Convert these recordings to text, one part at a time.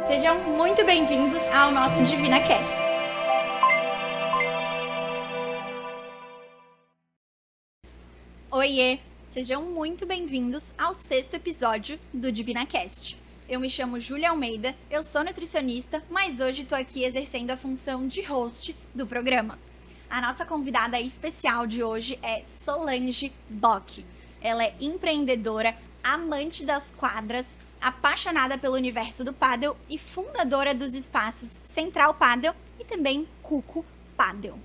Sejam muito bem-vindos ao nosso DivinaCast. Oiê! Sejam muito bem-vindos ao 6º episódio do DivinaCast. Eu me chamo Júlia Almeida, eu sou nutricionista, mas hoje estou aqui exercendo a função de host do programa. A nossa convidada especial de hoje é Solange Bock. Ela é empreendedora, amante das quadras, apaixonada pelo universo do pádel e fundadora dos espaços Central Pádel e também Cuco Pádel.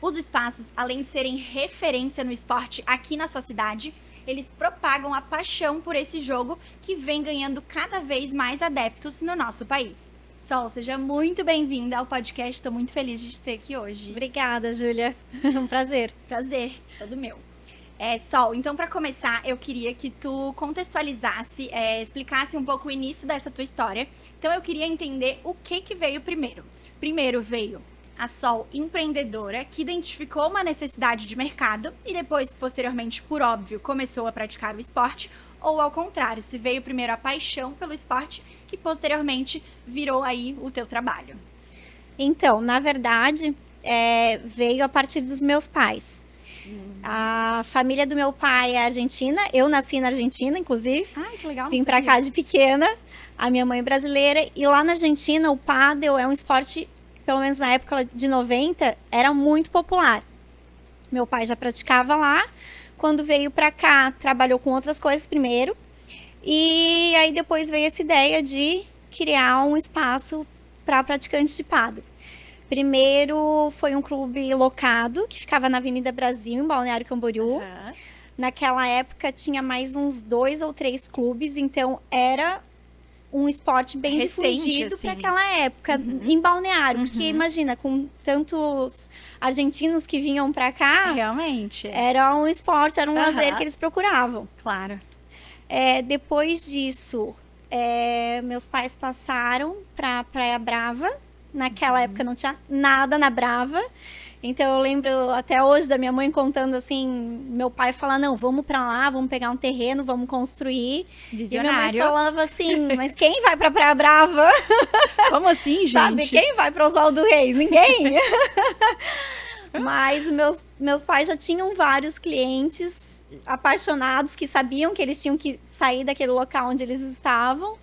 Os espaços, além de serem referência no esporte aqui na sua cidade, eles propagam a paixão por esse jogo que vem ganhando cada vez mais adeptos no nosso país. Sol, seja muito bem-vinda ao podcast, estou muito feliz de te ter aqui hoje. Obrigada, Júlia. Um prazer. Prazer, todo meu. Sol, então para começar, eu queria que tu contextualizasse, explicasse um pouco o início dessa tua história. Então eu queria entender o que veio primeiro. Primeiro veio a Sol empreendedora, que identificou uma necessidade de mercado e depois, posteriormente, por óbvio, começou a praticar o esporte, ou ao contrário, se veio primeiro a paixão pelo esporte, que posteriormente virou aí o teu trabalho. Então, na verdade, veio a partir dos meus pais. A família do meu pai é argentina, eu nasci na Argentina, inclusive. Ai, que legal. Vim pra cá de pequena, a minha mãe é brasileira, e lá na Argentina o pádel é um esporte, pelo menos na época de 90, era muito popular. Meu pai já praticava lá, quando veio pra cá, trabalhou com outras coisas primeiro, e aí depois veio essa ideia de criar um espaço para praticantes de pádel. Primeiro foi um clube locado, que ficava na Avenida Brasil, em Balneário Camboriú. Uhum. Naquela época tinha mais uns 2 ou 3 clubes, então era um esporte bem recente, difundido assim. para aquela época, em Balneário. Porque imagina, com tantos argentinos que vinham para cá, Realmente. era um esporte, era um lazer que eles procuravam. Claro. Depois disso, meus pais passaram para Praia Brava. Naquela época não tinha nada na Brava. Então eu lembro até hoje da minha mãe contando assim, meu pai falando, não, vamos pra lá, vamos pegar um terreno, vamos construir. Visionário. E minha mãe falava assim, mas quem vai pra Praia Brava? Como assim, gente? Sabe, quem vai pra Oswaldo Reis? Ninguém. Mas meus pais já tinham vários clientes apaixonados que sabiam que eles tinham que sair daquele local onde eles estavam.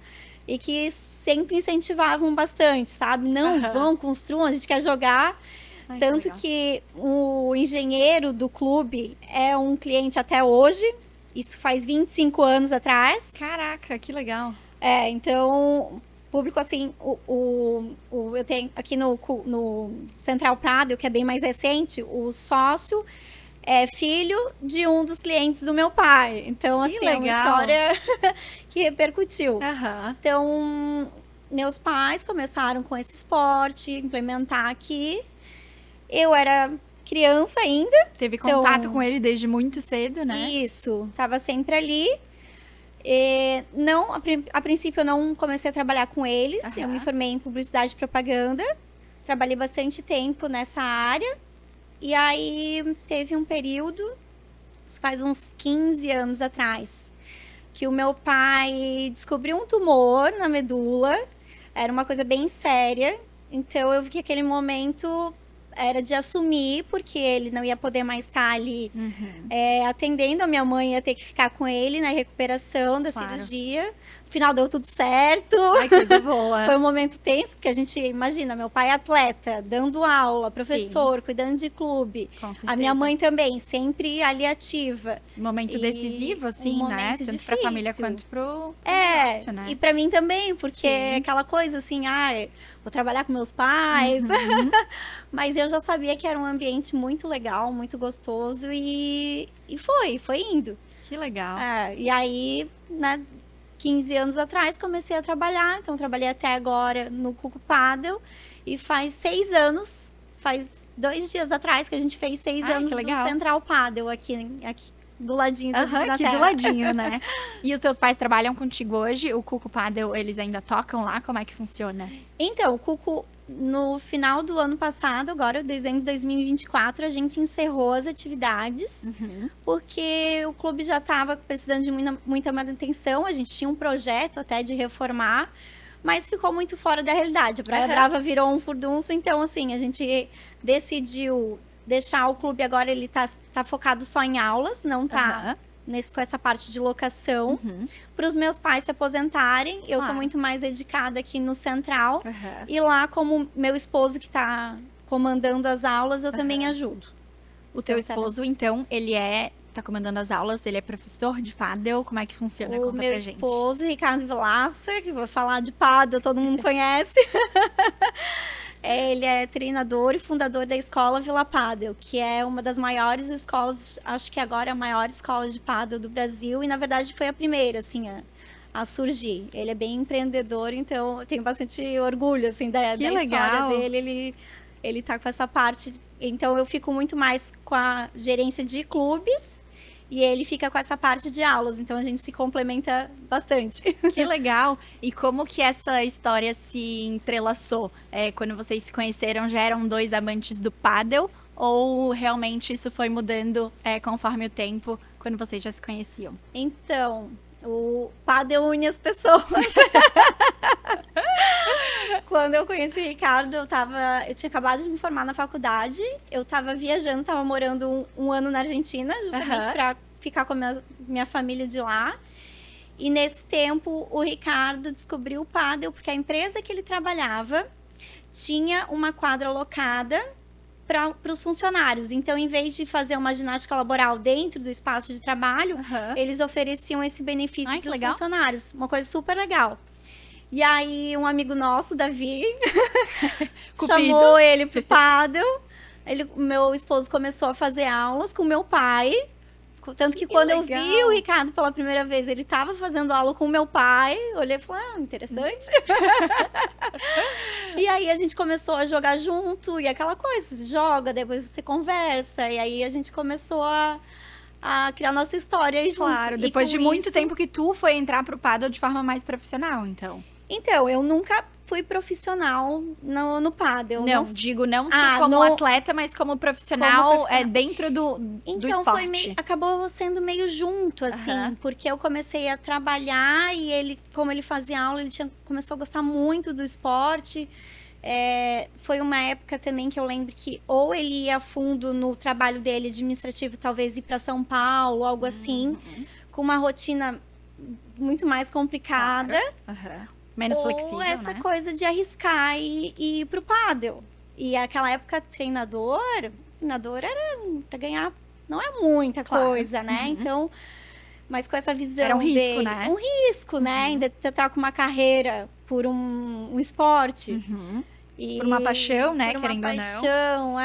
E que sempre incentivavam bastante, sabe? Não, vão, construam, a gente quer jogar. Ai, tanto que o engenheiro do clube é um cliente até hoje. Isso faz 25 anos atrás. Caraca, que legal. Então, público assim, eu tenho aqui no Central Pádel, que é bem mais recente, o sócio é filho de um dos clientes do meu pai. Então, Que assim, é uma legal. história que repercutiu. Aham. Então, meus pais começaram com esse esporte, implementar aqui. Eu era criança ainda. Teve Então, contato com ele desde muito cedo, né? Isso, estava sempre ali. Não, a princípio eu não comecei a trabalhar com eles. Eu me formei em publicidade e propaganda. Trabalhei bastante tempo nessa área. E aí teve um período, isso faz uns 15 anos atrás, que o meu pai descobriu um tumor na medula. Era uma coisa bem séria. Então eu vi que aquele momento era de assumir, porque ele não ia poder mais estar ali atendendo. A minha mãe ia ter que ficar com ele na recuperação da cirurgia. No final deu tudo certo. Ai, que coisa boa. Foi um momento tenso, porque a gente, imagina, meu pai é atleta, dando aula, professor, cuidando de clube. Com certeza. A minha mãe também, sempre ali ativa. Momento decisivo, assim, um né? momento Tanto difícil. pra família quanto pro negócio, né? E pra mim também, porque Sim. aquela coisa assim, vou trabalhar com meus pais. Mas eu já sabia que era um ambiente muito legal, muito gostoso e foi indo. Que legal. E aí, né, 15 anos atrás, comecei a trabalhar. Então, trabalhei até agora no Cuco Pádel. E faz 6 anos, faz 2 dias atrás que a gente fez 6 anos que do legal. Central Pádel aqui do ladinho da Aham, aqui do ladinho, né? E os teus pais trabalham contigo hoje? O Cuco Pádel, eles ainda tocam lá? Como é que funciona? Então, o Cuco, no final do ano passado, agora, dezembro de 2024, a gente encerrou as atividades, porque o clube já estava precisando de muita manutenção. A gente tinha um projeto até de reformar, mas ficou muito fora da realidade. A Praia Brava virou um furdunço, então assim, a gente decidiu deixar o clube agora, ele tá focado só em aulas, não tá com essa parte de locação. Para os meus pais se aposentarem, eu tô muito mais dedicada aqui no Central. E lá, como meu esposo que tá comandando as aulas, eu também ajudo. O teu esposo, então, ele tá comandando as aulas, ele é professor de pádel, como é que funciona? Conta pra gente. O meu esposo, Ricardo Vilaça, que vai falar de pádel, todo mundo conhece. Ele é treinador e fundador da escola Vila Pádel, que é uma das maiores escolas, acho que agora é a maior escola de pádel do Brasil, e na verdade foi a primeira, assim, a surgir. Ele é bem empreendedor, então eu tenho bastante orgulho, assim, da história dele. Ele tá com essa parte, então eu fico muito mais com a gerência de clubes, e ele fica com essa parte de aulas, então a gente se complementa bastante. Que legal! E como que essa história se entrelaçou? Quando vocês se conheceram, já eram 2 amantes do pádel? Ou realmente isso foi mudando conforme o tempo, quando vocês já se conheciam? Então, o pádel une as pessoas. Quando eu conheci o Ricardo, eu tinha acabado de me formar na faculdade, eu estava viajando, estava morando um ano na Argentina, justamente para ficar com a minha família de lá. E nesse tempo, o Ricardo descobriu o pádel, porque a empresa que ele trabalhava tinha uma quadra alocada para os funcionários. Então, em vez de fazer uma ginástica laboral dentro do espaço de trabalho, eles ofereciam esse benefício para os funcionários. Uma coisa super legal. E aí, um amigo nosso, Davi, chamou ele pro pádel. Meu esposo começou a fazer aulas com meu pai. Tanto que quando eu vi o Ricardo pela primeira vez, ele estava fazendo aula com o meu pai. Eu olhei e falei, interessante. E aí, a gente começou a jogar junto. E aquela coisa, você joga, depois você conversa. E aí, a gente começou a criar nossa história junto. Claro, depois de muito tempo que tu foi entrar pro pádel de forma mais profissional, então. Então, eu nunca fui profissional no pádel. Não, digo não como atleta, mas como profissional, dentro do esporte. Acabou sendo meio junto, assim. Porque eu comecei a trabalhar e ele, como ele fazia aula, ele começou a gostar muito do esporte. Foi uma época também que eu lembro que ou ele ia a fundo no trabalho dele administrativo, talvez ir para São Paulo, algo assim, com uma rotina muito mais complicada. Menos flexível, ou essa coisa de arriscar e ir pro pádel. E aquela época, treinador era para ganhar, não é muita coisa, né? Então, mas com essa visão era um risco, dele, né? Um risco, né? Ainda você tá com uma carreira por um esporte. E por uma paixão, né? Por uma paixão,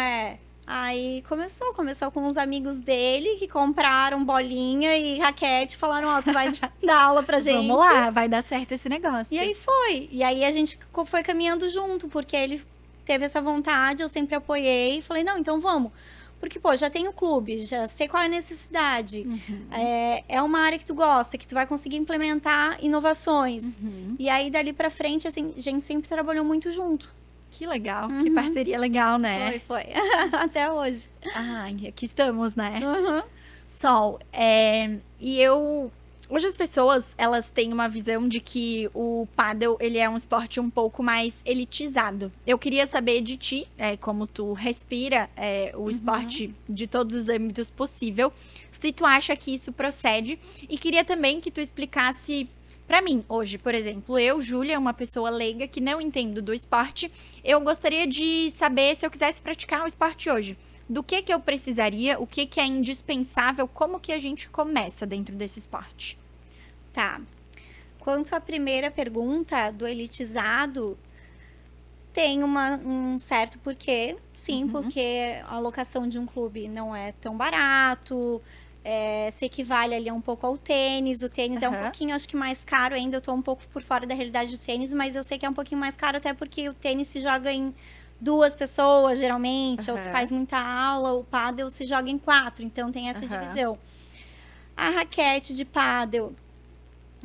Aí começou com uns amigos dele que compraram bolinha e raquete, falaram, tu vai dar aula pra gente. Vamos lá, vai dar certo esse negócio. E aí foi. E aí a gente foi caminhando junto, porque ele teve essa vontade, eu sempre apoiei. Falei, não, então vamos. Porque, já tem o clube, já sei qual é a necessidade. É uma área que tu gosta, que tu vai conseguir implementar inovações. E aí, dali pra frente, assim, a gente sempre trabalhou muito junto. Que legal, que parceria legal, né? Foi. Até hoje. Ai, aqui estamos, né? Sol, hoje as pessoas, elas têm uma visão de que o pádel, ele é um esporte um pouco mais elitizado. Eu queria saber de ti, como tu respira o esporte de todos os âmbitos possível, se tu acha que isso procede. E queria também que tu explicasse pra mim, hoje, por exemplo, eu, Júlia, uma pessoa leiga que não entendo do esporte, eu gostaria de saber se eu quisesse praticar o esporte hoje. Do que eu precisaria, o que é indispensável, como que a gente começa dentro desse esporte? Tá. Quanto à primeira pergunta do elitizado, tem um certo porquê. Sim, porque a locação de um clube não é tão barato, se equivale ali um pouco ao tênis. O tênis é um pouquinho, acho que mais caro ainda. Eu tô um pouco por fora da realidade do tênis, mas eu sei que é um pouquinho mais caro, até porque o tênis se joga em 2 pessoas, geralmente, ou se faz muita aula. O pádel se joga em 4, então tem essa divisão. A raquete de pádel,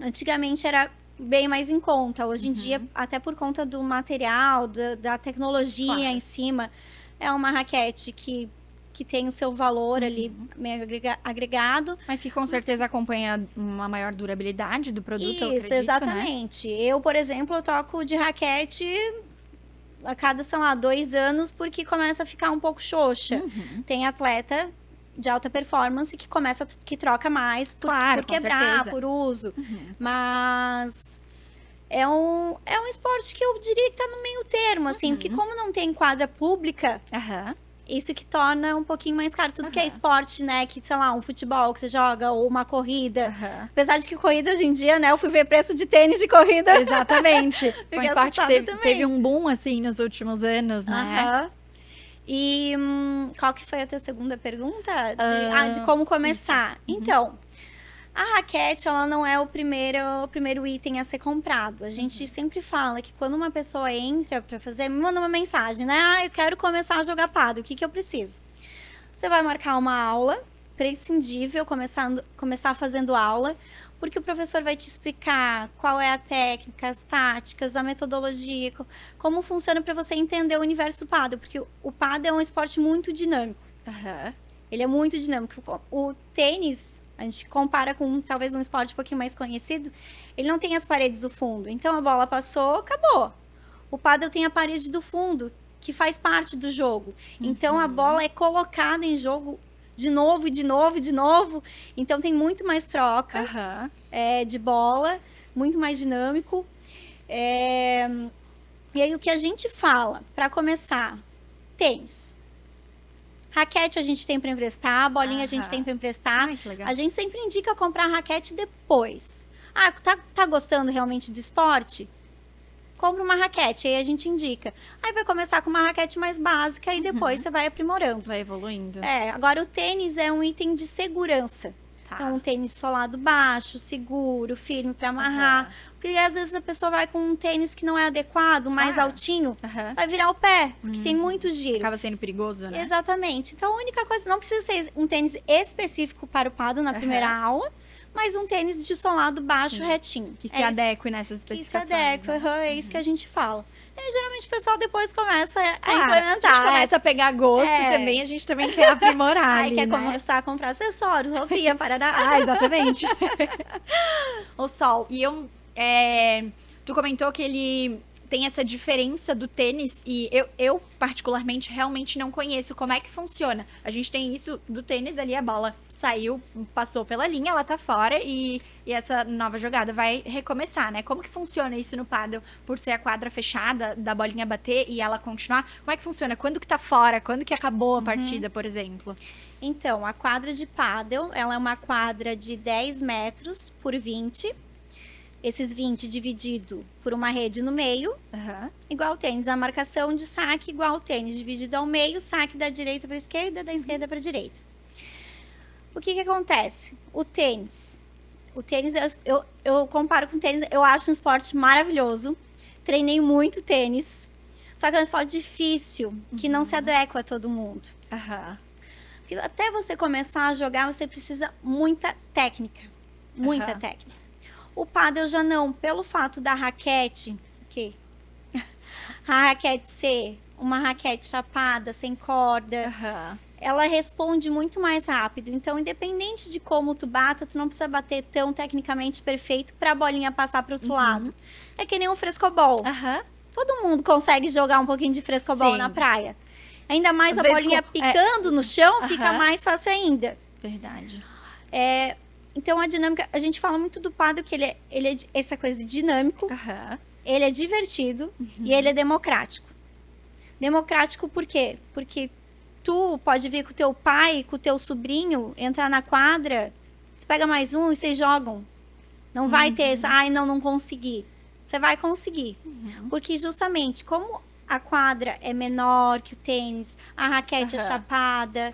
antigamente era bem mais em conta. Hoje em dia, até por conta do material, da tecnologia em cima, é uma raquete que que tem o seu valor ali meio agregado. Mas que com certeza acompanha uma maior durabilidade do produto, eu acredito, exatamente. Né? Eu, por exemplo, eu toco de raquete a cada, sei lá, 2 anos, porque começa a ficar um pouco xoxa. Tem atleta de alta performance que troca mais por quebrar, por uso. Mas é um esporte que eu diria que tá no meio termo, assim, porque como não tem quadra pública, isso que torna um pouquinho mais caro. Tudo que é esporte, né, que, sei lá, um futebol que você joga ou uma corrida. Apesar de que corrida hoje em dia, né, eu fui ver preço de tênis de corrida. Exatamente. Foi um esporte que teve um boom, assim, nos últimos anos, né? E qual que foi a tua segunda pergunta? De como começar. Então, a raquete, ela não é o primeiro item a ser comprado. A gente sempre fala que quando uma pessoa entra para fazer, me manda uma mensagem, né? Eu quero começar a jogar pádel, o que eu preciso? Você vai marcar uma aula, prescindível, começar fazendo aula, porque o professor vai te explicar qual é a técnica, as táticas, a metodologia, como funciona para você entender o universo do pádel, porque o pádel é um esporte muito dinâmico. Ele é muito dinâmico. O tênis, a gente compara com talvez um esporte um pouquinho mais conhecido, ele não tem as paredes do fundo. Então a bola passou, acabou. O pádel tem a parede do fundo, que faz parte do jogo. Então a bola é colocada em jogo de novo, de novo, de novo. Então tem muito mais troca de bola, muito mais dinâmico. E aí o que a gente fala, para começar, tênis. Raquete a gente tem para emprestar, bolinha a gente tem para emprestar. Ai, que legal. A gente sempre indica comprar raquete depois. Tá gostando realmente do esporte? Compra uma raquete, aí a gente indica. Aí vai começar com uma raquete mais básica e depois você vai aprimorando. Vai evoluindo. Agora o tênis é um item de segurança. Então, um tênis solado baixo, seguro, firme para amarrar. Porque às vezes a pessoa vai com um tênis que não é adequado, mais altinho, vai virar o pé, porque tem muito giro. Acaba sendo perigoso, né? Exatamente. Então, a única coisa, não precisa ser um tênis específico para o pádel na primeira aula, mas um tênis de solado baixo, retinho. Que se adeque nessas especificações. Que se adeque, é isso que a gente fala. E geralmente o pessoal depois começa a A implementar. gente começa a pegar gosto também, a gente também quer aprimorar ali, quer né? começar a comprar acessórios, roupinha, parará. Exatamente. O Sol, e tu comentou que ele tem essa diferença do tênis e eu particularmente realmente não conheço como é que funciona. A gente tem isso do tênis ali, a bola saiu, passou pela linha, ela tá fora e essa nova jogada vai recomeçar, né? Como que funciona isso no pádel? Por ser a quadra fechada, da bolinha bater e ela continuar, como é que funciona? Quando que tá fora? Quando que acabou a partida, por exemplo? Então, a quadra de pádel, ela é uma quadra de 10 metros por 20. Esses 20 dividido por uma rede no meio, igual o tênis. A marcação de saque igual o tênis, dividido ao meio, saque da direita para a esquerda, da esquerda para a direita. O que acontece? O tênis, eu comparo com o tênis, eu acho um esporte maravilhoso. Treinei muito tênis, só que é um esporte difícil, que não se adequa a todo mundo. Porque até você começar a jogar, você precisa muita técnica, muita técnica. O pádel já não, pelo fato da raquete, a raquete ser uma raquete chapada, sem corda, ela responde muito mais rápido. Então, independente de como tu bata, tu não precisa bater tão tecnicamente perfeito para a bolinha passar para o outro lado. É que nem um frescobol. Todo mundo consegue jogar um pouquinho de frescobol na praia. Ainda mais às a bolinha picando no chão, fica mais fácil ainda. Verdade. Então, a dinâmica, a gente fala muito do pádel, que ele é essa coisa de dinâmico, ele é divertido e ele é democrático. Democrático por quê? Porque tu pode vir com o teu pai, com o teu sobrinho, entrar na quadra, você pega mais um e vocês jogam. Não vai ter essa, não consegui. Você vai conseguir. Porque justamente, como a quadra é menor que o tênis, a raquete é chapada,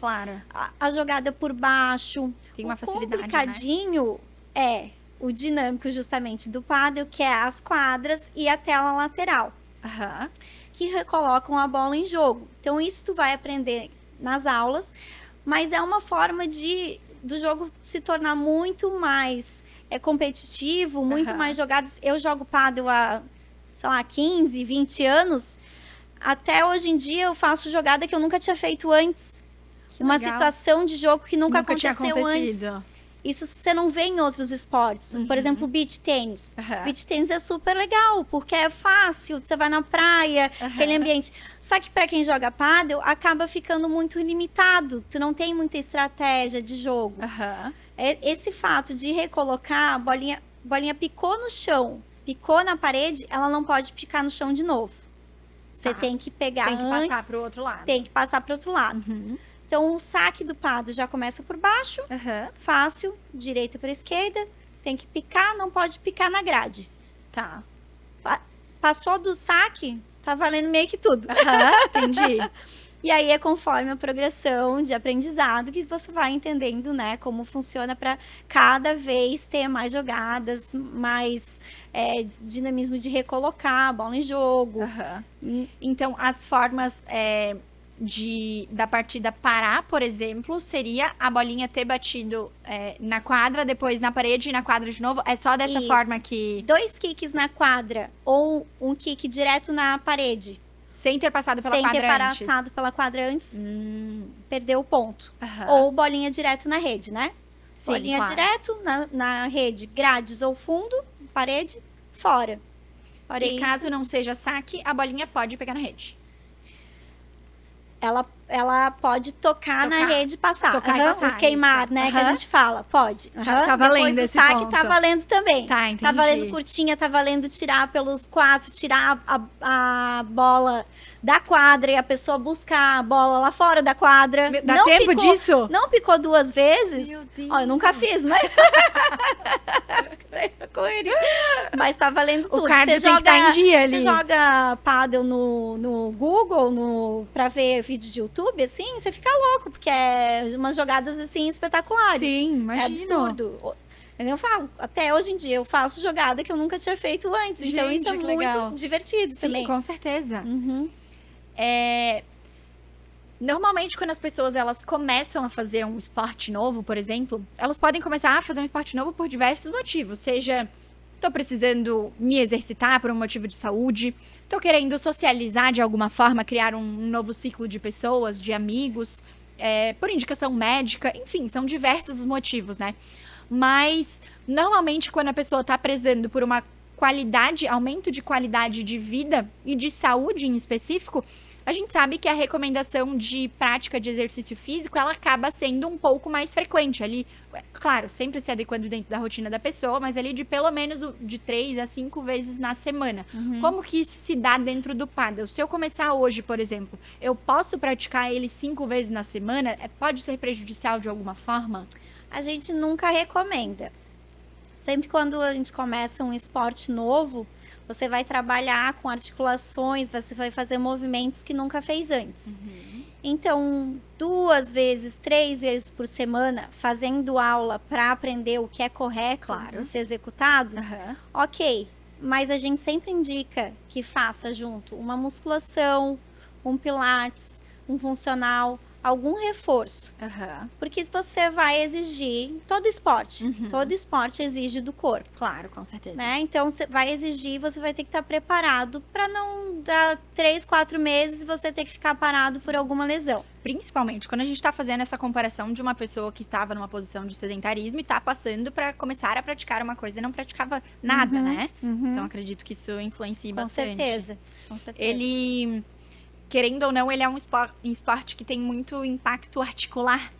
a jogada por baixo. Tem uma facilidade, complicadinho, né? O dinâmico justamente do pádel, que é as quadras e a tela lateral, que recolocam a bola em jogo. Então, isso tu vai aprender nas aulas, mas é uma forma do jogo se tornar muito mais competitivo, muito mais jogadas. Eu jogo pádel há, sei lá, 15, 20 anos. Até hoje em dia eu faço jogada que eu nunca tinha feito antes. uma legal. situação de jogo que nunca tinha aconteceu antes. acontecido. Isso você não vê em outros esportes. Por exemplo, beach tênis. Beach tênis é super legal, porque é fácil, você vai na praia, aquele ambiente. Só que para quem joga pádel, acaba ficando muito limitado. Tu não tem muita estratégia de jogo. Esse fato de recolocar, a bolinha picou no chão, picou na parede, ela não pode picar no chão de novo. Você tem que pegar Tem que antes, passar pro outro lado. tem que passar para outro lado. Então, o saque do pádel já começa por baixo, fácil, direita para esquerda, tem que picar, não pode picar na grade. Tá. Passou do saque, tá valendo meio que tudo. Entendi. E aí é conforme a progressão de aprendizado que você vai entendendo, né, como funciona para cada vez ter mais jogadas, mais dinamismo de recolocar a bola em jogo. Então, as formas da partida parar, por exemplo, seria a bolinha ter batido na quadra, depois na parede e na quadra de novo? É só dessa Isso. forma que... 2 kicks na quadra ou um kick direto na parede. Sem ter passado pela sem quadra ter antes? passado pela quadra antes, perdeu o ponto. Ou bolinha direto na rede, né? Sim, bolinha claro. direto na rede, grades ou fundo, parede, fora. Fora E isso, caso não seja saque, a bolinha pode pegar na rede. ela pode tocar na rede e passar. Tocar e passar, o queimar, isso. né? Que a gente fala. Pode. Tá valendo Depois do esse saque, ponto. tá valendo também. Tá, entendi. Tá valendo curtinha, tá valendo tirar pelos 4, tirar a bola da quadra e a pessoa buscar a bola lá fora da quadra. Dá Não tempo picou, disso? Não picou 2 vezes? Meu Deus. Ó, eu nunca fiz, mas... Correria. Mas tá valendo tudo. O cardio tem que estar em dia ali. Você joga pádel no Google, pra ver vídeo de YouTube, assim, você fica louco, porque é umas jogadas, assim, espetaculares. Sim, imagino. É absurdo. Eu falo, até hoje em dia, eu faço jogada que eu nunca tinha feito antes. Então, Gente, isso é que muito legal. divertido Sim, também. com certeza. Uhum. Normalmente, quando as pessoas elas começam a fazer um esporte novo, por exemplo, elas podem começar a fazer um esporte novo por diversos motivos. Seja, tô precisando me exercitar por um motivo de saúde, tô querendo socializar de alguma forma, criar um novo ciclo de pessoas, de amigos, por indicação médica, enfim, são diversos os motivos, né? Mas, normalmente, quando a pessoa tá prezando por uma aumento de qualidade de vida e de saúde em específico, a gente sabe que a recomendação de prática de exercício físico, ela acaba sendo um pouco mais frequente ali. Claro, sempre se adequando dentro da rotina da pessoa, mas ali de pelo menos de 3 a 5 vezes na semana. Como que isso se dá dentro do pádel? Se eu começar hoje, por exemplo, eu posso praticar ele 5 vezes na semana? Pode ser prejudicial de alguma forma? A gente nunca recomenda. Sempre quando a gente começa um esporte novo, você vai trabalhar com articulações, você vai fazer movimentos que nunca fez antes. Então, 2 vezes, 3 vezes por semana, fazendo aula para aprender o que é correto de ser executado, ok. Mas a gente sempre indica que faça junto uma musculação, um pilates, um funcional, algum reforço. Porque você vai exigir, todo esporte exige do corpo. Claro, com certeza. Né? Então, você vai exigir, você vai ter que estar preparado para não dar 3, 4 meses e você ter que ficar parado por alguma lesão. Principalmente quando a gente está fazendo essa comparação de uma pessoa que estava numa posição de sedentarismo e está passando para começar a praticar uma coisa e não praticava nada, né? Então, acredito que isso influencia bastante. Com certeza. Ele... Querendo ou não, ele é um esporte que tem muito impacto articular,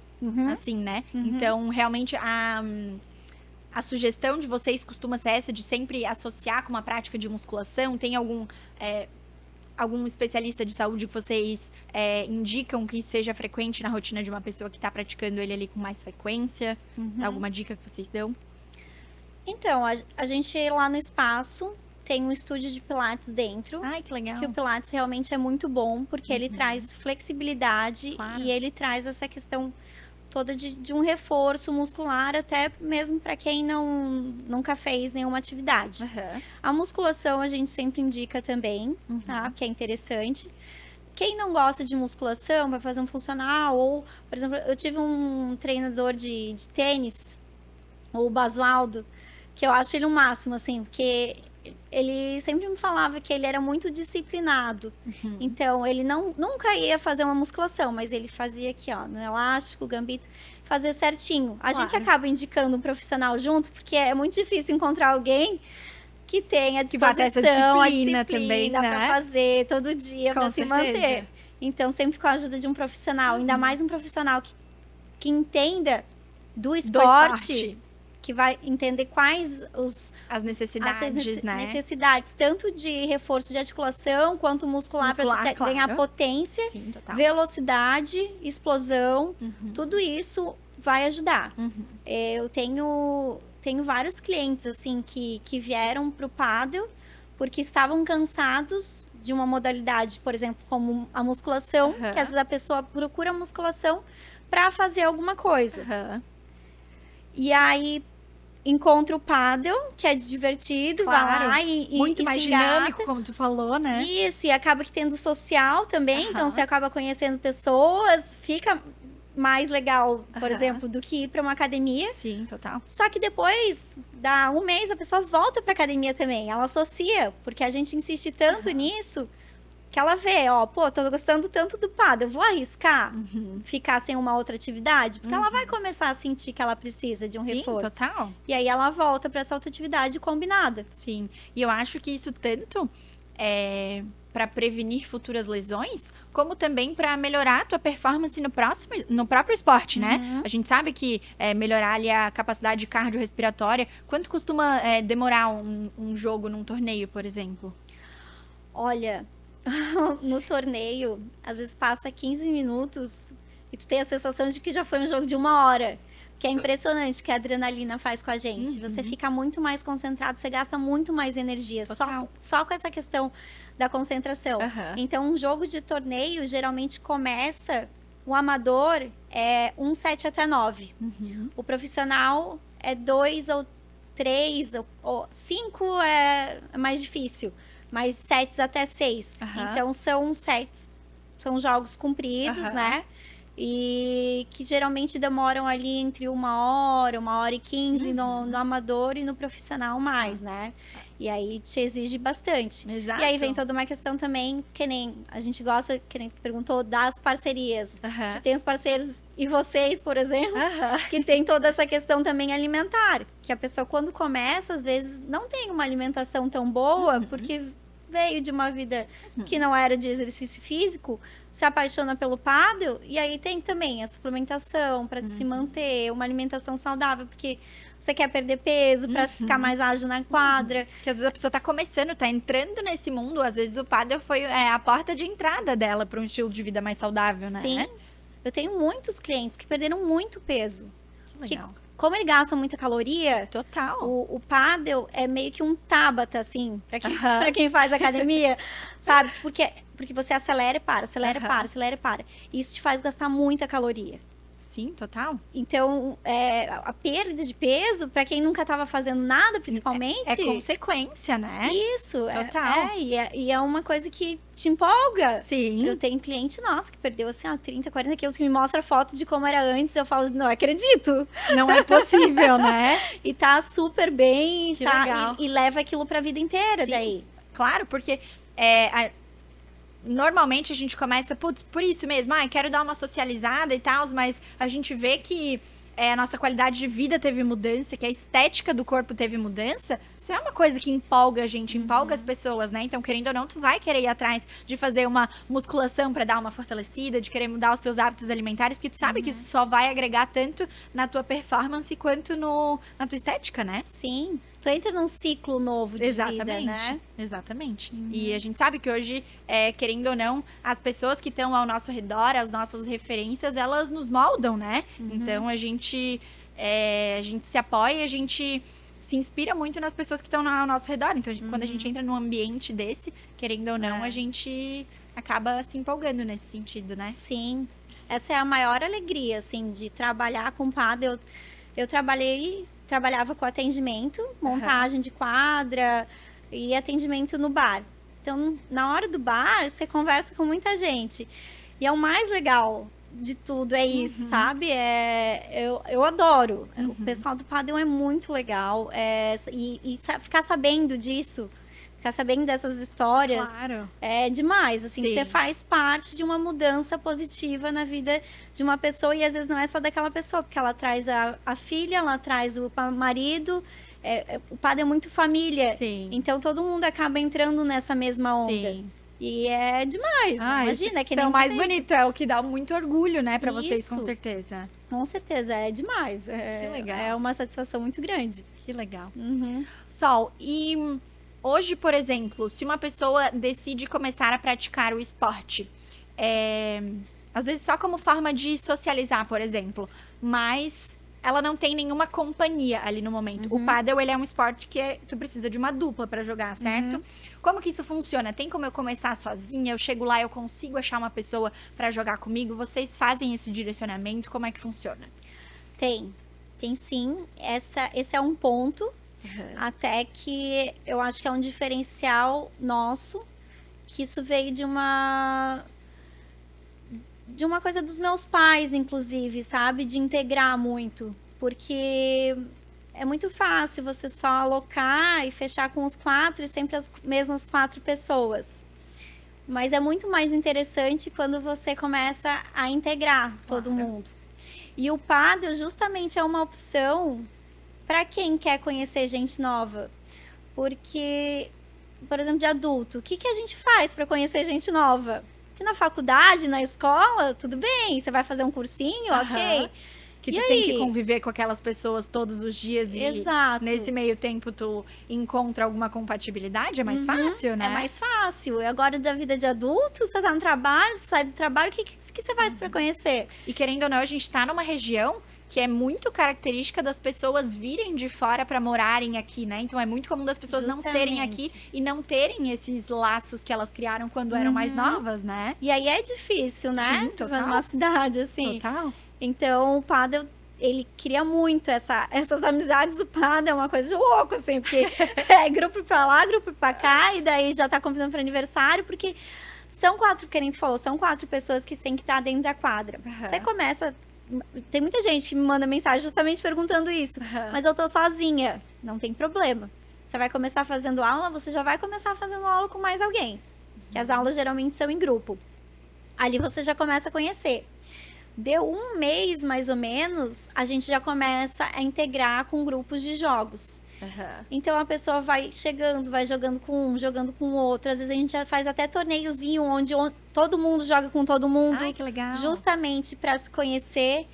assim, né? Então, realmente, a sugestão de vocês costuma ser essa, de sempre associar com uma prática de musculação? Tem algum especialista de saúde que vocês indicam que seja frequente na rotina de uma pessoa que está praticando ele ali com mais frequência? Alguma dica que vocês dão? Então, a gente lá no espaço tem um estúdio de pilates dentro. Ai, que legal. Que o pilates realmente é muito bom, porque ele traz flexibilidade e ele traz essa questão toda de um reforço muscular, até mesmo para quem nunca fez nenhuma atividade. A musculação a gente sempre indica também, tá? Que é interessante. Quem não gosta de musculação, vai fazer um funcional, ou, por exemplo, eu tive um treinador de tênis, o Basualdo, que eu acho ele o máximo, assim, porque ele sempre me falava que ele era muito disciplinado. Então, ele nunca ia fazer uma musculação, mas ele fazia aqui, ó, no elástico, gambito, fazer certinho. A gente acaba indicando um profissional junto, porque é muito difícil encontrar alguém que tenha a disposição, a disciplina também, para fazer todo dia, para se manter. Então, sempre com a ajuda de um profissional, ainda mais um profissional que entenda do esporte, que vai entender quais as necessidades, né? Necessidades, tanto de reforço de articulação, quanto muscular para ganhar potência, velocidade, explosão, tudo isso vai ajudar. Eu tenho vários clientes, assim, que vieram pro pádel porque estavam cansados de uma modalidade, por exemplo, como a musculação, que às vezes a pessoa procura musculação para fazer alguma coisa. E aí encontra o pádel, que é divertido, vai lá e muito mais dinâmico, como tu falou, né? Isso, e acaba que tendo social também, então você acaba conhecendo pessoas, fica mais legal, por exemplo, do que ir para uma academia. Sim, total. Só que depois, dá um mês, a pessoa volta para academia também, ela associa, porque a gente insiste tanto nisso, que ela vê, ó, pô, tô gostando tanto do pádel, eu vou arriscar ficar sem uma outra atividade? Porque ela vai começar a sentir que ela precisa de um reforço. Sim, total. E aí ela volta para essa outra atividade combinada. Sim, e eu acho que isso tanto é para prevenir futuras lesões, como também para melhorar a tua performance no próprio esporte, né? A gente sabe que melhorar ali a capacidade cardiorrespiratória, quanto costuma demorar um jogo num torneio, por exemplo? Olha, no torneio, às vezes passa 15 minutos e tu tem a sensação de que já foi um jogo de 1 hora. Que é impressionante o que a adrenalina faz com a gente. Você fica muito mais concentrado, você gasta muito mais energia. Só com essa questão da concentração. Então, um jogo de torneio geralmente começa... O amador é 1 set até 9. O profissional é 2 ou 3, ou 5 é mais difícil. Mas sets até 6. Então, são jogos compridos, né? E que geralmente demoram ali entre 1 hora e 15 no amador e no profissional mais, né? E aí te exige bastante. Exato. E aí vem toda uma questão também, que nem a gente gosta, que nem perguntou, das parcerias. A gente tem os parceiros e vocês, por exemplo, que tem toda essa questão também alimentar. Que a pessoa, quando começa, às vezes não tem uma alimentação tão boa, porque veio de uma vida que não era de exercício físico, se apaixona pelo pádel, e aí tem também a suplementação para se manter, uma alimentação saudável, porque você quer perder peso para ficar mais ágil na quadra. Porque às vezes a pessoa tá começando, tá entrando nesse mundo, às vezes o pádel foi a porta de entrada dela para um estilo de vida mais saudável, né? Sim. Eu tenho muitos clientes que perderam muito peso. Legal. Como ele gasta muita caloria, total. O pádel é meio que um Tabata, assim, pra quem faz academia, sabe? Porque você acelera e para, acelera e para, acelera e para. Isso te faz gastar muita caloria. Sim, total. Então, a perda de peso, pra quem nunca tava fazendo nada, principalmente... É consequência, né? Isso. Total. E é uma coisa que te empolga. Sim. Eu tenho cliente, nossa, que perdeu, assim, 30, 40 quilos, que me mostra foto de como era antes. Eu falo, não acredito. Não é possível, né? E tá super bem. Que legal. E leva aquilo pra vida inteira. Sim. Daí. Claro, porque... Normalmente a gente começa, putz, por isso mesmo, quero dar uma socializada e tal, mas a gente vê que a nossa qualidade de vida teve mudança, que a estética do corpo teve mudança. Isso é uma coisa que empolga a gente, empolga as pessoas, né? Então, querendo ou não, tu vai querer ir atrás de fazer uma musculação pra dar uma fortalecida, de querer mudar os teus hábitos alimentares, porque tu sabe que isso só vai agregar tanto na tua performance quanto na tua estética, né? Sim. Tu entra num ciclo novo de vida, né? Exatamente. E a gente sabe que hoje, querendo ou não, as pessoas que estão ao nosso redor, as nossas referências, elas nos moldam, né? Então, a gente se apoia, a gente se inspira muito nas pessoas que estão ao nosso redor. Então, quando a gente entra num ambiente desse, querendo ou não, a gente acaba se empolgando nesse sentido, né? Sim. Essa é a maior alegria, assim, de trabalhar com pádel. Eu trabalhava com atendimento, montagem de quadra e atendimento no bar. Então, na hora do bar, você conversa com muita gente. E é o mais legal, de tudo, é isso, sabe? Eu adoro. O pessoal do Padel é muito legal. Ficar sabendo disso, ficar sabendo dessas histórias, Claro. é demais. Assim, Sim. você faz parte de uma mudança positiva na vida de uma pessoa, e às vezes não é só daquela pessoa, porque ela traz a filha, ela traz o marido. O Padel é muito família. Sim. Então todo mundo acaba entrando nessa mesma onda. Sim. E é demais. Imagina, que é nem o mais vocês. bonito, é o que dá muito orgulho, né, pra vocês, com Isso. certeza. Com certeza, é demais. Que legal. É uma satisfação muito grande. Que legal. Uhum. Sol, e hoje, por exemplo, se uma pessoa decide começar a praticar o esporte, às vezes só como forma de socializar, por exemplo, mas ela não tem nenhuma companhia ali no momento. O pádel, ele é um esporte que tu precisa de uma dupla pra jogar, certo? Como que isso funciona? Tem como eu começar sozinha? Eu chego lá, eu consigo achar uma pessoa pra jogar comigo? Vocês fazem esse direcionamento? Como é que funciona? Tem sim. Esse é um ponto, até que eu acho que é um diferencial nosso, que isso veio de uma coisa dos meus pais, inclusive, sabe? De integrar muito. Porque é muito fácil você só alocar e fechar com os 4 e sempre as mesmas 4 pessoas. Mas é muito mais interessante quando você começa a integrar todo mundo. E o Padel justamente é uma opção para quem quer conhecer gente nova. Porque, por exemplo, de adulto, o que a gente faz para conhecer gente nova? Que na faculdade, na escola, tudo bem, você vai fazer um cursinho, ok. Que tu tem que conviver com aquelas pessoas todos os dias e nesse meio tempo tu encontra alguma compatibilidade, é mais fácil, né? É mais fácil. E agora da vida de adulto, você tá no trabalho, você sai do trabalho, o que você faz para conhecer? E querendo ou não, a gente tá numa região que é muito característica das pessoas virem de fora para morarem aqui, né? Então é muito comum das pessoas não serem aqui e não terem esses laços que elas criaram quando eram mais novas, né? E aí é difícil, né? Sim, total. Numa cidade assim. Total. Então o Padel, ele cria muito essas amizades. Do Padel é uma coisa de louco, assim, porque é grupo pra lá, grupo pra cá, e daí já tá convidando para aniversário, porque são 4, que a gente falou, são 4 pessoas que têm que estar dentro da quadra. Você começa. Tem muita gente que me manda mensagem justamente perguntando isso. Mas eu tô sozinha. Não tem problema. Você vai começar fazendo aula, você já vai começar fazendo aula com mais alguém. Que as aulas geralmente são em grupo. Ali você já começa a conhecer. Deu um mês, mais ou menos, a gente já começa a integrar com grupos de jogos. Então a pessoa vai chegando, vai jogando com um, jogando com o outro. Às vezes a gente já faz até torneiozinho onde todo mundo joga com todo mundo. Ai, que legal. Justamente para se conhecer.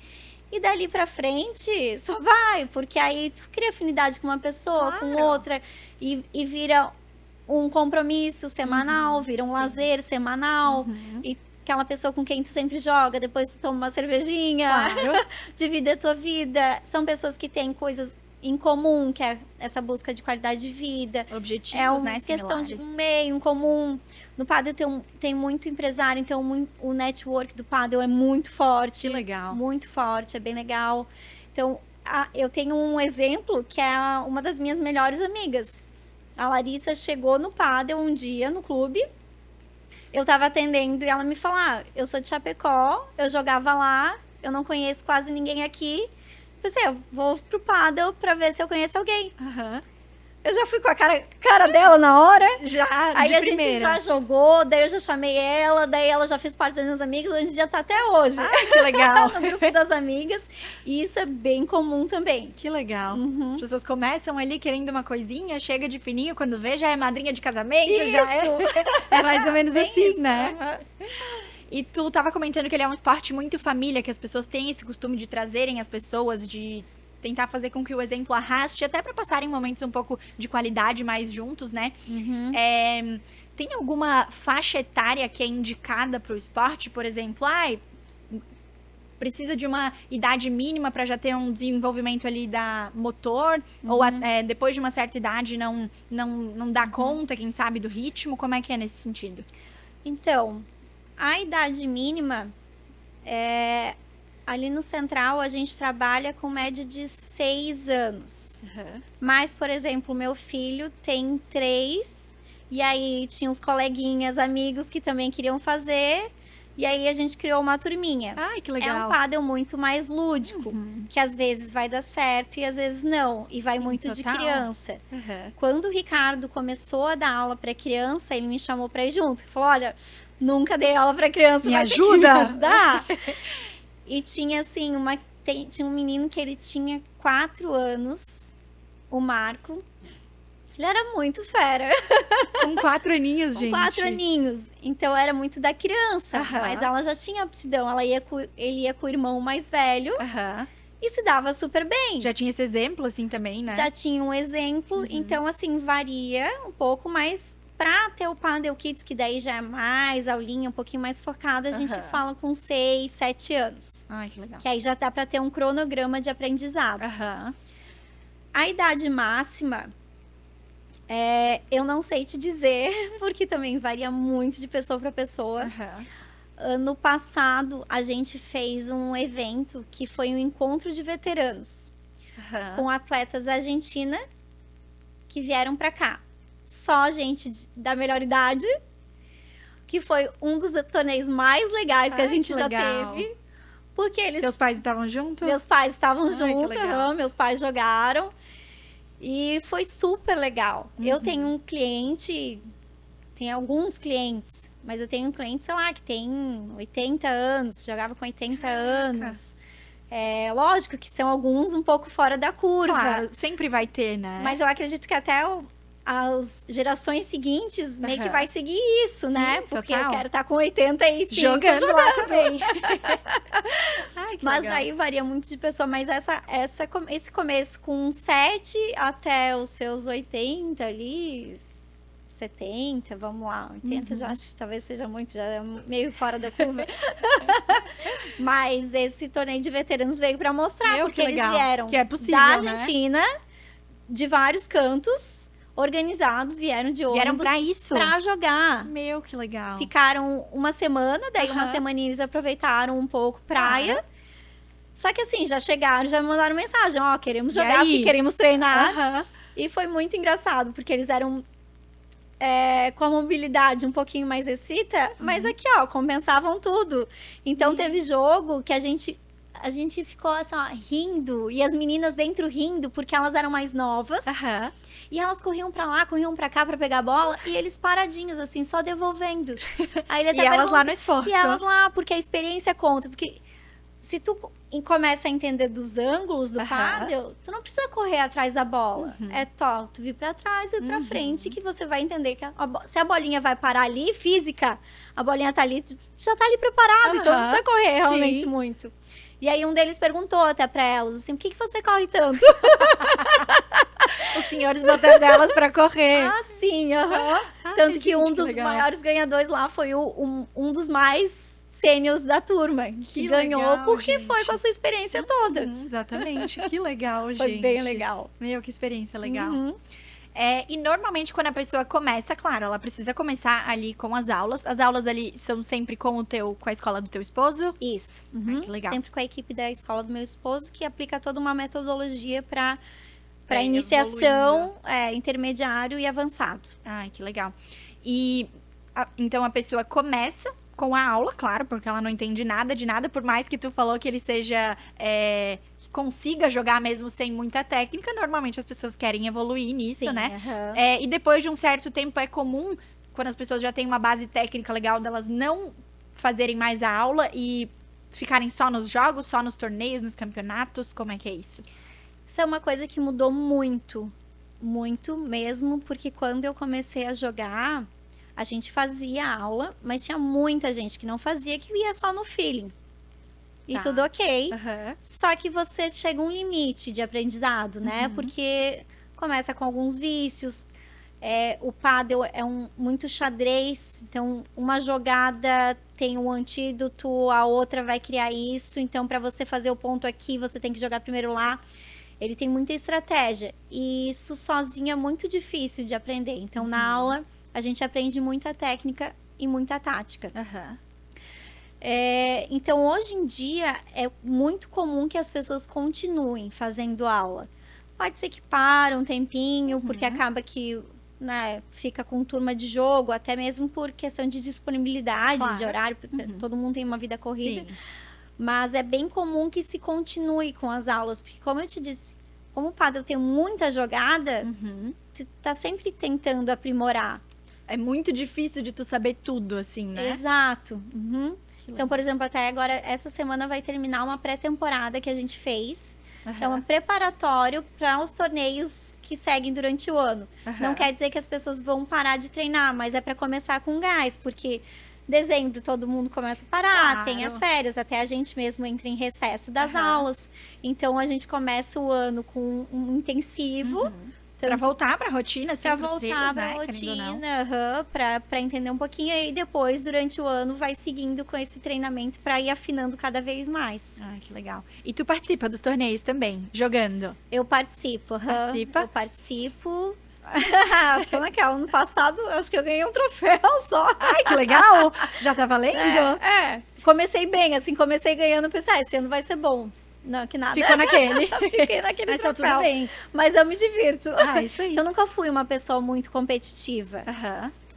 E dali pra frente, só vai. Porque aí tu cria afinidade com uma pessoa, com outra. E vira um compromisso semanal, vira um lazer semanal. E aquela pessoa com quem tu sempre joga, depois tu toma uma cervejinha. Divide a tua vida. São pessoas que têm coisas em comum, que é essa busca de qualidade de vida. Objetivos, é uma né? questão de um meio em comum. No Padel tem muito empresário, então o network do Padel é muito forte. Que legal. Muito forte, é bem legal. Então, eu tenho um exemplo que é uma das minhas melhores amigas. A Larissa chegou no Padel um dia, no clube. Eu tava atendendo e ela me falou, eu sou de Chapecó, eu jogava lá, eu não conheço quase ninguém aqui. Pensei, eu vou pro Padel pra ver se eu conheço alguém. Eu já fui com a cara dela na hora. Aí a gente já jogou, daí eu já chamei ela, daí ela já fez parte das minhas amigas, a gente já tá até hoje. Ai, que legal. No grupo das amigas. E isso é bem comum também. Que legal. As pessoas começam ali querendo uma coisinha, chega de fininho, quando vê já é madrinha de casamento, Isso. já é mais ou menos assim, isso, né? E tu tava comentando que ele é um esporte muito família, que as pessoas têm esse costume de trazerem as pessoas, de tentar fazer com que o exemplo arraste, até para passarem momentos um pouco de qualidade mais juntos, né? Tem alguma faixa etária que é indicada para o esporte? Por exemplo, precisa de uma idade mínima para já ter um desenvolvimento ali da motor, ou depois de uma certa idade não dá conta, quem sabe, do ritmo? Como é que é nesse sentido? Então, a idade mínima ali no Central, a gente trabalha com média de 6 anos. Mas, por exemplo, meu filho tem 3, e aí tinha uns coleguinhas, amigos que também queriam fazer, E aí a gente criou uma turminha. Ai, que legal. É um pádel muito mais lúdico, que às vezes vai dar certo e às vezes não. E vai muito de criança. Quando o Ricardo começou a dar aula para criança, ele me chamou para ir junto. Ele falou, olha, nunca dei aula para criança, me mas ajuda? Me ajudar. E tinha assim, tinha um menino que ele tinha 4 anos, o Marco. Ele era muito fera. Com 4 aninhos, gente. 4 aninhos. Então, era muito da criança. Mas ela já tinha aptidão. Ele ia com o irmão mais velho. E se dava super bem. Já tinha esse exemplo, assim, também, né? Já tinha um exemplo. Então, assim, varia um pouco. Mas pra ter o Padel Kids, que daí já é mais aulinha, um pouquinho mais focada, a gente fala com 6, 7 anos. Ai, que legal. Que aí já dá pra ter um cronograma de aprendizado. A idade máxima... eu não sei te dizer, porque também varia muito de pessoa para pessoa. Ano passado, a gente fez um evento que foi um encontro de veteranos. Com atletas da Argentina que vieram para cá. Só gente da melhor idade. Que foi um dos torneios mais legais que a gente já teve. Porque eles... Seus pais estavam juntos? Meus pais estavam juntos, meus pais jogaram. E foi super legal. Eu tenho um cliente, tem alguns clientes, mas eu tenho um cliente, sei lá, que tem 80 anos, jogava com 80 anos. Lógico que são alguns um pouco fora da curva. Claro, sempre vai ter, né? Mas eu acredito que até as gerações seguintes meio que vai seguir isso, né? Porque eu quero estar com 85 jogando lá também. Ai, mas legal. Daí varia muito de pessoa. Mas esse começo com 7 até os seus 80 ali, 70, vamos lá. 80 já acho que talvez seja muito, já é meio fora da curva. Mas esse torneio de veteranos veio para mostrar, porque eles vieram que é possível, da Argentina, de vários cantos, organizados, vieram de ônibus pra isso? Pra jogar. Meu, que legal. Ficaram uma semana, daí uma semaninha eles aproveitaram um pouco praia. Só que assim, já chegaram, já mandaram mensagem, ó, queremos jogar aqui, queremos treinar. E foi muito engraçado, porque eles eram com a mobilidade um pouquinho mais restrita, mas aqui, ó, compensavam tudo. Então teve jogo que a gente ficou assim, ó, rindo, e as meninas dentro rindo, porque elas eram mais novas. E elas corriam pra lá, corriam pra cá pra pegar a bola, e eles paradinhos, assim, só devolvendo. Aí ele até e elas lá no esforço. E elas lá, porque a experiência conta. Porque se tu começa a entender dos ângulos do pádel, tu não precisa correr atrás da bola. Tu vir pra trás e pra frente, que você vai entender que se a bolinha vai parar ali, física, a bolinha tá ali, tu já tá ali preparado, então não precisa correr realmente muito. E aí um deles perguntou até pra elas, assim, por que você corre tanto? Os senhores botando elas pra correr. Ah, sim, Tanto que um dos maiores ganhadores lá foi um dos mais sêniors da turma. Que ganhou legal, porque foi com a sua experiência toda. Exatamente, que legal, gente. Foi bem legal. Meu, que experiência legal. E normalmente quando a pessoa começa, claro, ela precisa começar ali com as aulas. As aulas ali são sempre com a escola do teu esposo? Isso. Que legal. Sempre com a equipe da escola do meu esposo, que aplica toda uma metodologia para iniciação, intermediário e avançado. Ai, que legal. E então a pessoa começa com a aula, claro, porque ela não entende nada de nada, por mais que tu falou que ele seja... que consiga jogar mesmo sem muita técnica, normalmente as pessoas querem evoluir nisso, né? E depois de um certo tempo é comum, quando as pessoas já têm uma base técnica legal, delas não fazerem mais a aula e ficarem só nos jogos, só nos torneios, nos campeonatos, como é que é isso? Isso é uma coisa que mudou muito, muito mesmo, porque quando eu comecei a jogar, a gente fazia aula, mas tinha muita gente que não fazia, que ia só no feeling. E tudo ok. Só que você chega a um limite de aprendizado, né? Porque começa com alguns vícios. O pádel é muito xadrez. Então, uma jogada tem um antídoto, a outra vai criar isso. Então, para você fazer o ponto aqui, você tem que jogar primeiro lá. Ele tem muita estratégia. E isso sozinho é muito difícil de aprender. Então, na aula, a gente aprende muita técnica e muita tática. Então, hoje em dia, é muito comum que as pessoas continuem fazendo aula. Pode ser que param um tempinho, porque acaba que né, fica com turma de jogo, até mesmo por questão de disponibilidade, de horário, todo mundo tem uma vida corrida. Sim. Mas é bem comum que se continue com as aulas, porque como eu te disse, como o pádel tem muita jogada, tu tá sempre tentando aprimorar. É muito difícil de tu saber tudo, assim, né? Exato. Então, por exemplo, até agora, essa semana vai terminar uma pré-temporada que a gente fez. Então, é um preparatório para os torneios que seguem durante o ano. Não quer dizer que as pessoas vão parar de treinar, mas é para começar com gás, porque dezembro todo mundo começa a parar, tem as férias, até a gente mesmo entra em recesso das aulas. Então, a gente começa o ano com um intensivo. Pra voltar pra rotina, assim, pra voltar pra rotina, pra entender um pouquinho. E depois, durante o ano, vai seguindo com esse treinamento pra ir afinando cada vez mais. Ah, que legal. E tu participa dos torneios também, jogando? Eu participo. Participa? Eu participo. Tô naquela. Ano passado, acho que eu ganhei um troféu só. Ai, que legal! Já tá valendo? Comecei bem, assim, comecei ganhando. Pensei, esse ano vai ser bom. Não, que nada. Ficou naquele. Fiquei naquele Mas troféu. Tá tudo bem. Mas eu me divirto. Isso aí. Eu nunca fui uma pessoa muito competitiva.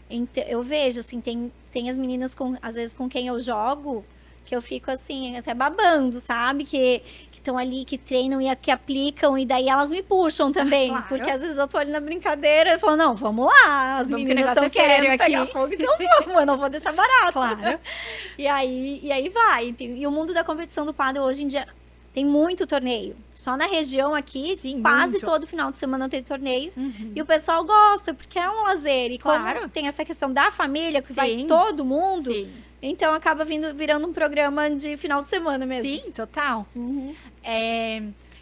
Então, eu vejo, assim, tem as meninas, às vezes, com quem eu jogo, que eu fico, assim, até babando, sabe? Que estão ali, que treinam e que aplicam, e daí elas me puxam também. Claro. Porque às vezes eu tô ali na brincadeira e falo, não, vamos lá, as meninas estão querendo pegar fogo, então vamos, eu não vou deixar barato. Claro. E aí vai. E o mundo da competição do pádel hoje em dia tem muito torneio. Só na região aqui, quase todo final de semana tem torneio. E o pessoal gosta, porque é um lazer. E como tem essa questão da família, que vai todo mundo, então acaba virando um programa de final de semana mesmo. Sim, total.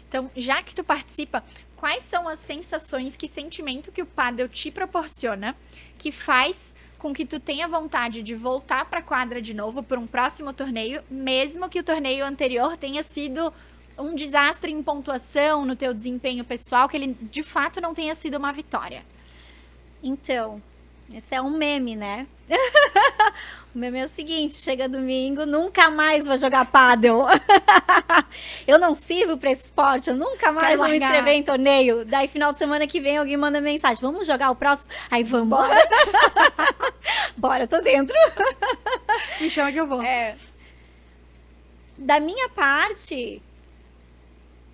Então, já que tu participa, quais são as sensações, que sentimento que o pádel te proporciona, que faz com que tu tenha vontade de voltar para a quadra de novo por um próximo torneio, mesmo que o torneio anterior tenha sido um desastre em pontuação, no teu desempenho pessoal, que ele de fato não tenha sido uma vitória? Então, esse é um meme, né? O meme é o seguinte: chega domingo, nunca mais vou jogar pádel. Eu não sirvo pra esse esporte, eu nunca mais vou me inscrever em torneio. Daí, final de semana que vem, alguém manda mensagem: vamos jogar o próximo? Aí, vamos. Bora, eu tô dentro. Me chama que eu vou. Da minha parte,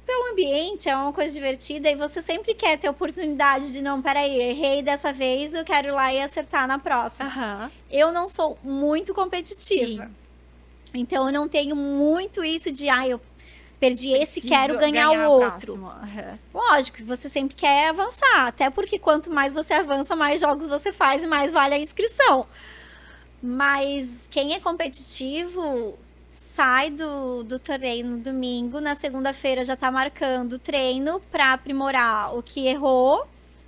pelo ambiente, é uma coisa divertida, e você sempre quer ter oportunidade de, não, peraí, errei dessa vez, eu quero ir lá e acertar na próxima. Eu não sou muito competitiva. Então, eu não tenho muito isso de, eu perdi esse, quero ganhar o outro. Lógico que você sempre quer avançar, até porque quanto mais você avança, mais jogos você faz e mais vale a inscrição. Mas quem é competitivo sai do torneio no domingo, na segunda-feira já tá marcando treino para aprimorar o que errou,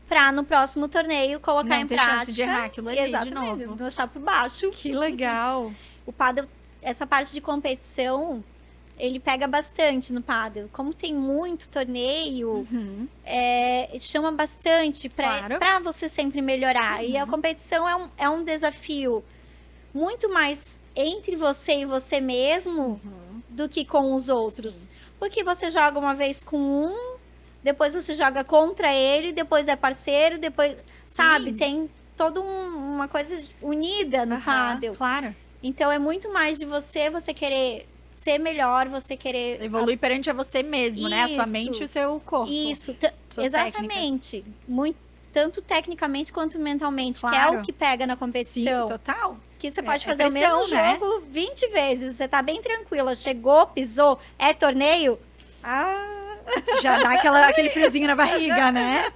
para no próximo torneio colocar em prática. Chance de errar aquilo ali de novo. Deixar por baixo. Que legal. O pádel, essa parte de competição, ele pega bastante no pádel. Como tem muito torneio, chama bastante para você sempre melhorar. E a competição é um desafio muito mais entre você e você mesmo do que com os outros. Porque você joga uma vez com um, depois você joga contra ele, depois é parceiro, depois... Sabe? Tem toda uma coisa unida no pádel. Claro. Então, é muito mais de você querer ser melhor, você querer... Evoluir perante a você mesmo, né? A sua mente e o seu corpo. Isso, exatamente. Tanto tecnicamente quanto mentalmente, que é o que pega na competição. Sim, total. Que você pode fazer o mesmo jogo 20 vezes, você tá bem tranquila, chegou, pisou, é torneio, já dá aquele friozinho na barriga, né?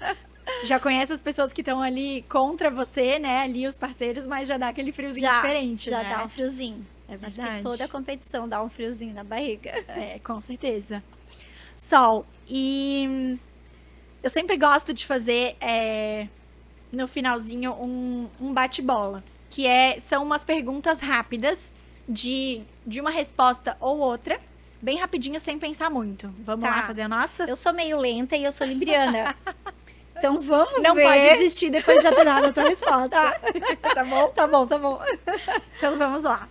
Já conhece as pessoas que estão ali contra você, né? Ali os parceiros, mas já dá aquele friozinho diferente, já né? dá um friozinho. Acho que toda a competição dá um friozinho na barriga. Com certeza. Sol, e eu sempre gosto de fazer no finalzinho um bate-bola, que são umas perguntas rápidas de uma resposta ou outra, bem rapidinho, sem pensar muito. Vamos lá fazer a nossa? Eu sou meio lenta e eu sou libriana. Então vamos ver. Não pode desistir depois de já ter dado a tua resposta. Tá bom? Tá bom, tá bom. Então vamos lá.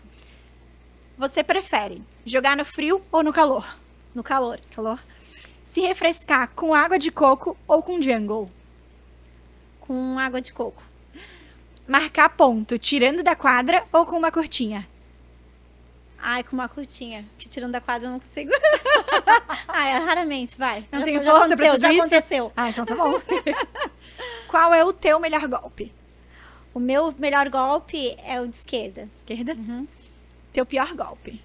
Você prefere jogar no frio ou no calor? No calor. Calor. Se refrescar com água de coco ou com jungle? Com água de coco. Marcar ponto, tirando da quadra ou com uma curtinha? Ai, com uma curtinha. Que tirando da quadra eu não consigo. Ai, raramente, vai. Não tenho força pra tudo já isso? aconteceu. Ah, então tá bom. Qual é o teu melhor golpe? O meu melhor golpe é o de esquerda. Esquerda? Teu pior golpe?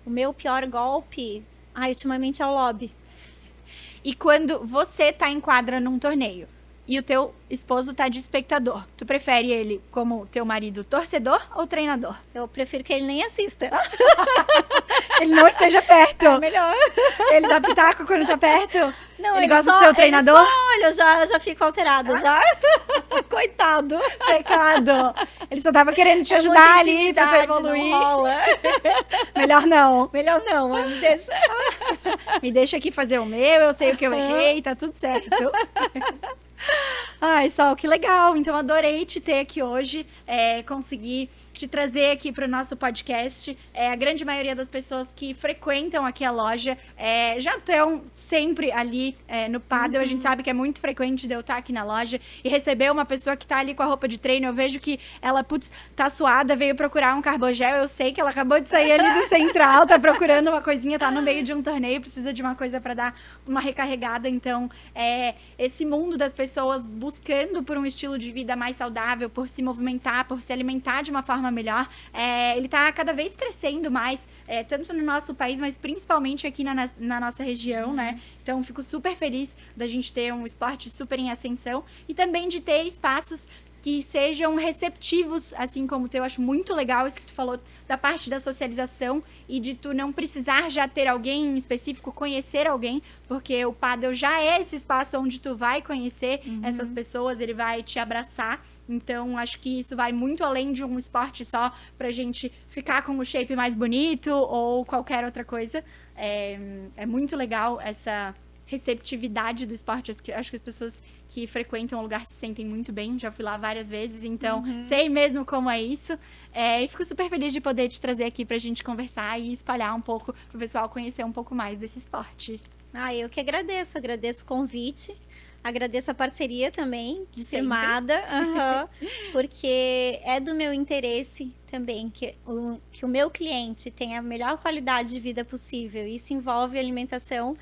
O meu pior golpe, ultimamente é o lobby. E quando você tá em quadra num torneio e o teu esposo tá de espectador, tu prefere ele como teu marido torcedor ou treinador? Eu prefiro que ele nem assista. Ele não esteja perto. É melhor. Ele dá pitaco quando tá perto? Não, ele gosta do seu treinador? Olha, eu já fico alterada, já. Coitado. Pecado. Ele só tava querendo te muita ajudar ali pra tu intimidade, evoluir. não rola. Melhor não. Melhor não, mas me deixa. Me deixa aqui fazer o meu, eu sei o que eu errei, tá tudo certo. Ai, Sol, que legal. Então, adorei te ter aqui hoje, conseguir te trazer aqui para o nosso podcast. A grande maioria das pessoas que frequentam aqui a loja já estão sempre ali no Paddle. A gente sabe que é muito frequente de eu estar aqui na loja e receber uma pessoa que tá ali com a roupa de treino. Eu vejo que ela, tá suada, veio procurar um carbogel. Eu sei que ela acabou de sair ali do Central, tá procurando uma coisinha, tá no meio de um torneio, precisa de uma coisa para dar uma recarregada. Então, esse mundo das pessoas buscando por um estilo de vida mais saudável, por se movimentar, por se alimentar de uma forma melhor, ele tá cada vez crescendo mais, tanto no nosso país, mas principalmente aqui na nossa região, né? Então, fico super feliz da gente ter um esporte super em ascensão e também de ter espaços que sejam receptivos, assim como o teu. Eu acho muito legal isso que tu falou da parte da socialização e de tu não precisar já ter alguém em específico, conhecer alguém, porque o Paddle já é esse espaço onde tu vai conhecer essas pessoas, ele vai te abraçar. Então, acho que isso vai muito além de um esporte só pra gente ficar com o shape mais bonito ou qualquer outra coisa. É muito legal essa receptividade do esporte. Acho que as pessoas que frequentam o lugar se sentem muito bem. Já fui lá várias vezes, então sei mesmo como é isso. E fico super feliz de poder te trazer aqui pra gente conversar e espalhar um pouco, pro pessoal conhecer um pouco mais desse esporte. Eu que agradeço o convite. Agradeço a parceria também, de Sempre. Firmada, porque é do meu interesse também que o meu cliente tenha a melhor qualidade de vida possível. Isso envolve alimentação.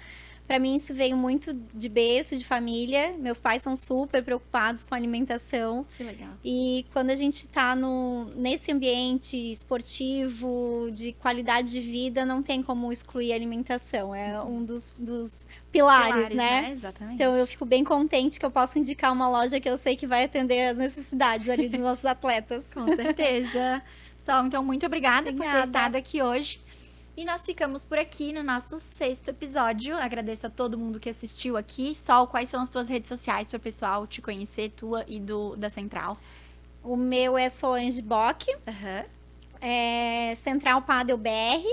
Para mim, isso veio muito de berço, de família. Meus pais são super preocupados com a alimentação. Que legal. E quando a gente está nesse ambiente esportivo, de qualidade de vida, não tem como excluir a alimentação. É um dos pilares, né? Exatamente. Então, eu fico bem contente que eu posso indicar uma loja que eu sei que vai atender as necessidades ali dos nossos atletas. Com certeza. Sol, então, muito obrigada por ter estado aqui hoje. E nós ficamos por aqui no nosso 6º episódio. Agradeço a todo mundo que assistiu aqui. Sol, quais são as tuas redes sociais para o pessoal te conhecer, tua e da Central? O meu é Solange Bock, Central Paddle BR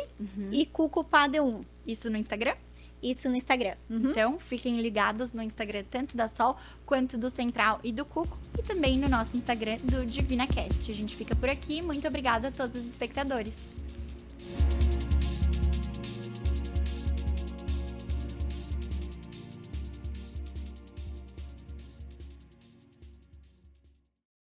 e Cuco Paddle 1. Isso no Instagram? Isso no Instagram. Então, fiquem ligados no Instagram tanto da Sol, quanto do Central e do Cuco. E também no nosso Instagram do DivinaCast. A gente fica por aqui. Muito obrigada a todos os espectadores.